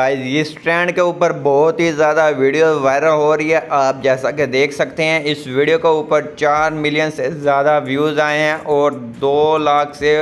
Guys इस trend के ऊपर बहुत ही ज़्यादा वीडियो वायरल हो रही है। आप जैसा कि देख सकते हैं इस वीडियो के ऊपर 4 मिलियन से ज़्यादा व्यूज़ आए हैं और 2 लाख से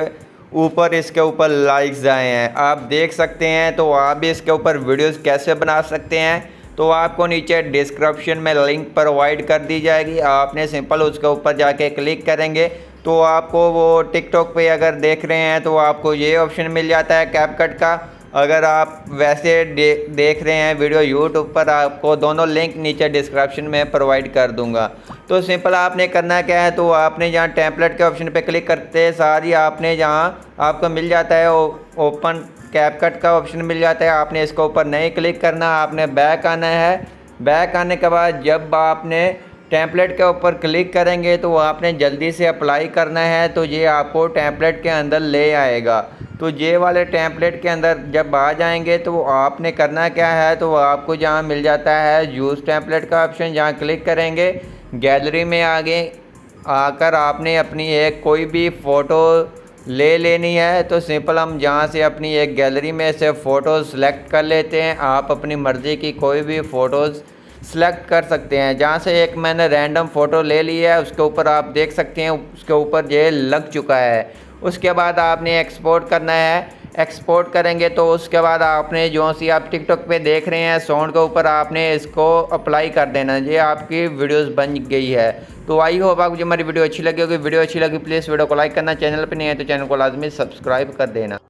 ऊपर इसके ऊपर लाइक्स आए हैं। आप देख सकते हैं। तो आप भी इसके ऊपर वीडियोस कैसे बना सकते हैं तो आपको नीचे डिस्क्रिप्शन में लिंक प्रोवाइड कर दी जाएगी। आपने सिंपल उसके ऊपर जाके क्लिक करेंगे तो आपको वो टिकटॉक पे अगर देख रहे हैं तो आपको ये ऑप्शन मिल जाता है कैपकट का। अगर आप वैसे देख रहे हैं वीडियो यूट्यूब पर, आपको दोनों लिंक नीचे डिस्क्रिप्शन में प्रोवाइड कर दूंगा। तो सिंपल आपने करना क्या है, तो आपने यहाँ टेम्पलेट के ऑप्शन पे क्लिक करते सार ही आपने जहाँ आपको मिल जाता है ओपन कैपकट का ऑप्शन मिल जाता है। आपने इसके ऊपर नहीं क्लिक करना, आपने बैक आना है। बैक आने के बाद जब आपने टेम्पलेट के ऊपर क्लिक करेंगे तो आपने जल्दी से अप्लाई करना है। तो ये आपको टेम्पलेट के अंदर ले आएगा। तो ये वाले टेम्पलेट के अंदर जब आ जाएंगे तो आपने करना क्या है, तो आपको जहाँ मिल जाता है यूज़ टेम्पलेट का ऑप्शन, जहाँ क्लिक करेंगे गैलरी में आगे आकर आपने अपनी एक कोई भी फ़ोटो ले लेनी है। तो सिंपल हम जहाँ से अपनी एक गैलरी में से फ़ोटो सेलेक्ट कर लेते हैं। आप अपनी मर्ज़ी की कोई भी फ़ोटोज़ सेलेक्ट कर सकते हैं। जहाँ से एक मैंने रैंडम फ़ोटो ले ली है, उसके ऊपर आप देख सकते हैं उसके ऊपर ये लग चुका है। उसके बाद आपने एक्सपोर्ट करना है। एक्सपोर्ट करेंगे तो उसके बाद आपने जो सी आप टिकटॉक पे देख रहे हैं साउंड के ऊपर आपने इसको अप्लाई कर देना। ये आपकी वीडियोस बन गई है। तो आई होप आपको हमारी वीडियो अच्छी लगी होगी। वीडियो अच्छी लगी प्लीज़ वीडियो को लाइक करना, चैनल पर नहीं है तो चैनल को लाजमी सब्सक्राइब कर देना।